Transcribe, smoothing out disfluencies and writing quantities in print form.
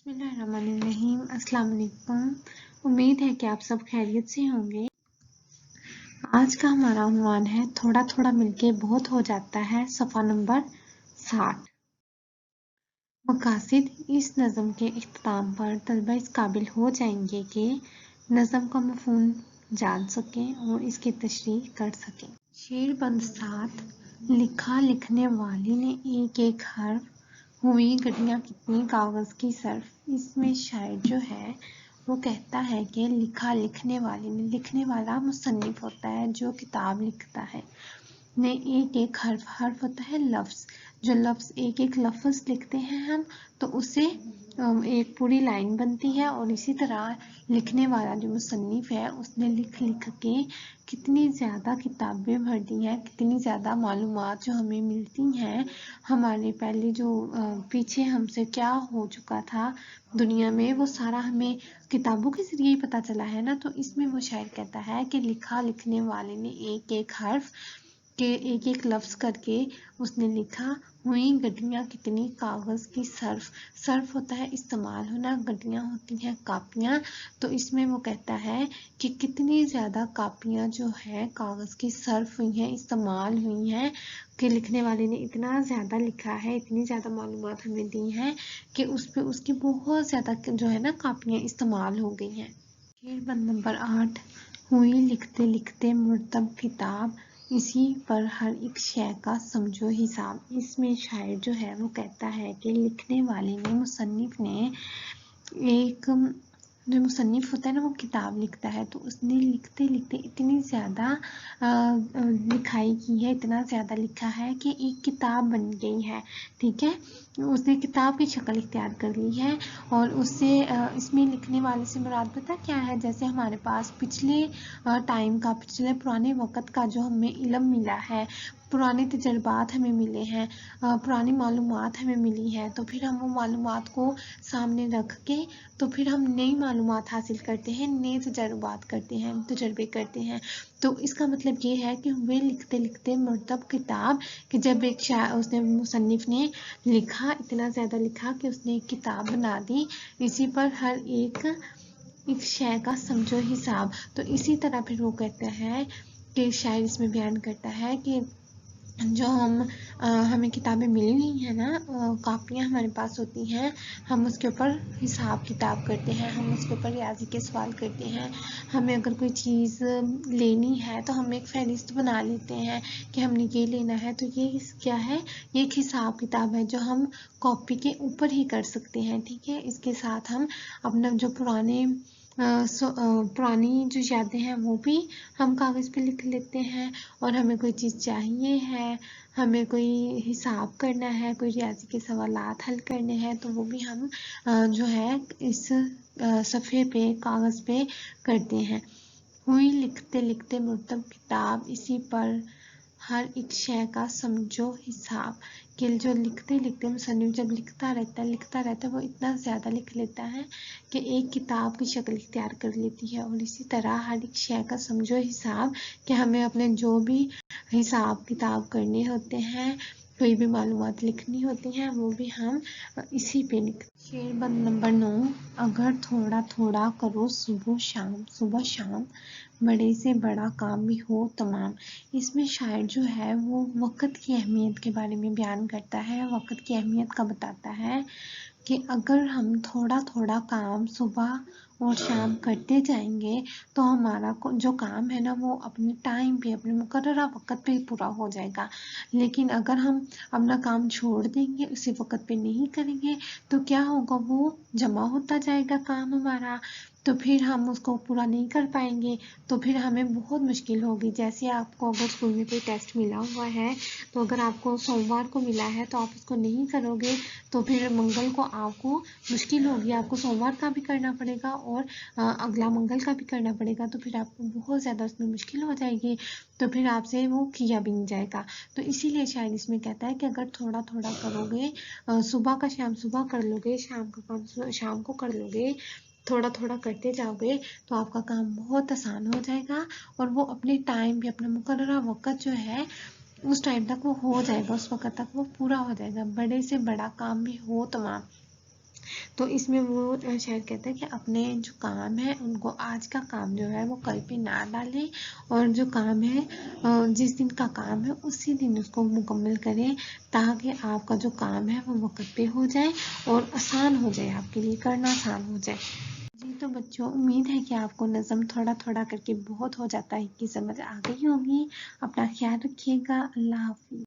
बिस्मिल्लाहिर्रहमानिर्रहीम। अस्सलाम वालेकुम। उम्मीद है कि आप सब खैरियत से होंगे। आज का हमारा उन्वान है थोड़ा थोड़ा मिलके बहुत हो जाता है, सफ़ा नंबर 60। मकासिद इस नज़म के इख्तिताम पर तलबा इस काबिल हो जाएंगे कि नज़म का मफ़हूम जान सकें और इसकी तशरीह कर सकें। शेर बंद 7। लिखा लिखने वाली ने एक एक हर्फ, हुई गड्डियाँ कितनी कागज़ की सर्फ। इसमें शायर जो है वो कहता है कि लिखा लिखने वाले ने, लिखने वाला मुसन्निफ होता है जो किताब लिखता है, ने एक एक हर्फ, हर्फ होता है लफ्ज़, जो लफ्ज़ एक एक लफ्ज़ लिखते हैं हम तो उससे एक पूरी लाइन बनती है। और इसी तरह लिखने वाला जो मुसन्निफ है उसने लिख लिख के कितनी ज़्यादा किताबें भर दी हैं, कितनी ज़्यादा मालूमात जो हमें मिलती हैं, हमारे पहले जो पीछे हमसे क्या हो चुका था दुनिया में वो सारा हमें किताबों के ज़रिए ही पता चला है ना। तो इसमें वो शायर कहता है कि लिखा लिखने वाले ने एक एक हर्फ के एक एक लफ्ज़ करके उसने लिखा, हुई गड्डियाँ कितनी कागज़ की सर्फ। सर्फ होता है इस्तेमाल होना, गड्डियाँ होती हैं कापियाँ। तो इसमें वो कहता है कि कितनी ज़्यादा कापियाँ जो है कागज़ की सर्फ हुई हैं, इस्तेमाल हुई हैं, कि लिखने वाले ने इतना ज़्यादा लिखा है, इतनी ज़्यादा मालूमात हमें दी हैं कि उस पर उसकी बहुत ज़्यादा जो है ना कापियाँ इस्तेमाल हो गई हैं। शेर बंद नंबर 8। हुई लिखते लिखते मुरतब किताब, इसी पर हर एक शय का समझो हिसाब। इसमें शायर जो है वो कहता है कि लिखने वाले ने, मुसन्निफ ने, एक जो मुसन्निफ होता है ना वो किताब लिखता है तो उसने लिखते लिखते इतनी ज़्यादा लिखाई की है, इतना ज़्यादा लिखा है कि एक किताब बन गई है। ठीक है, उसने किताब की शक्ल इख्तियार कर ली है। और उससे इसमें लिखने वाले से मुराद पता क्या है, जैसे हमारे पास पिछले टाइम का, पिछले पुराने वक़्त का जो हमें इल्म मिला है, पुराने तजर्बात हमें मिले हैं, पुरानी मालूमात हमें मिली है, तो फिर हम वो मालूमात को सामने रख के तो फिर हम नई मालूमात हासिल करते हैं, नए तजर्बात करते हैं, तजर्बे करते हैं। तो इसका मतलब ये है कि वे लिखते लिखते मुरतब किताब, कि जब एक उसने मुसन्निफ ने लिखा, इतना ज़्यादा लिखा कि उसने एक किताब बना दी, इसी पर हर एक शय का समझो हिसाब। तो इसी तरह फिर वो कहता है कि शायर इसमें बयान करता है कि जो हमें किताबें मिली हुई हैं ना, कापियाँ हमारे पास होती हैं, हम उसके ऊपर हिसाब किताब करते हैं, हम उसके ऊपर रियाजी के सवाल करते हैं। हमें अगर कोई चीज़ लेनी है तो हम एक फहरिस्त बना लेते हैं कि हमने ये लेना है, तो ये क्या है, ये एक हिसाब किताब है जो हम कॉपी के ऊपर ही कर सकते हैं। ठीक है, इसके साथ हम अपना जो पुरानी जो यादें हैं वो भी हम कागज़ पे लिख लेते हैं। और हमें कोई चीज़ चाहिए है, हमें कोई हिसाब करना है, कोई रियाजी के सवालात हल करने हैं, तो वो भी हम जो है इस सफ़े पे, कागज़ पे करते हैं। हुई लिखते लिखते मुरतब किताब, इसी पर हर एक शय का समझो हिसाब। कि जो लिखते लिखते मुसन्निफ जब लिखता रहता है वो इतना ज़्यादा लिख लेता है कि एक किताब की शक्ल इख्तियार कर लेती है। और इसी तरह हर एक शय का समझो हिसाब, कि हमें अपने जो भी हिसाब किताब करने होते हैं, कोई भी मालूमात लिखनी होती हैं, वो भी हम इसी पे लिखते हैं। शेर बंद नंबर 9। अगर थोड़ा थोड़ा करो सुबह शाम, सुबह शाम बड़े से बड़ा काम भी हो तमाम। इसमें शायर जो है वो वक़्त की अहमियत के बारे में बयान करता है, वक़्त की अहमियत का बताता है कि अगर हम थोड़ा थोड़ा काम सुबह और शाम करते जाएंगे तो हमारा जो काम है ना वो अपने टाइम पे, अपने मुकर्ररा वक़्त पे पूरा हो जाएगा। लेकिन अगर हम अपना काम छोड़ देंगे, उसी वक़्त पे नहीं करेंगे, तो क्या होगा, वो जमा होता जाएगा काम हमारा, तो फिर हम उसको पूरा नहीं कर पाएंगे, तो फिर हमें बहुत मुश्किल होगी। जैसे आपको अगर स्कूल में कोई टेस्ट मिला हुआ है, तो अगर आपको सोमवार को मिला है तो आप उसको नहीं करोगे तो फिर मंगल को आपको मुश्किल होगी, आपको सोमवार का भी करना पड़ेगा और अगला मंगल का भी करना पड़ेगा, तो फिर आपको बहुत ज़्यादा उसमें मुश्किल हो जाएगी, तो फिर आपसे वो किया भी नहीं जाएगा। तो इसीलिए शायद इसमें कहता है कि अगर थोड़ा थोड़ा करोगे, सुबह का शाम सुबह कर लोगे, शाम का काम शाम को कर लोगे, थोड़ा थोड़ा करते जाओगे तो आपका काम बहुत आसान हो जाएगा और वो अपने टाइम पे, अपना मुकर्ररा वक़्त जो है उस टाइम तक वो हो जाएगा, उस वक़्त तक वो पूरा हो जाएगा। बड़े से बड़ा काम भी हो तमाम। تو اس میں وہ شاعر کہتا ہے کہ اپنے جو کام ہے ان کو آج کا کام جو ہے وہ کل پہ نہ ڈالیں، اور جو کام ہے جس دن کا کام ہے اسی دن اس کو مکمل کریں، تاکہ آپ کا جو کام ہے وہ وقت پہ ہو جائے اور آسان ہو جائے، آپ کے لیے کرنا آسان ہو جائے۔ جی تو بچوں، امید ہے کہ آپ کو نظم تھوڑا تھوڑا کر کے بہت ہو جاتا ہے کی سمجھ آ گئی ہوگی۔ اپنا خیال رکھیے گا۔ اللہ حافظ۔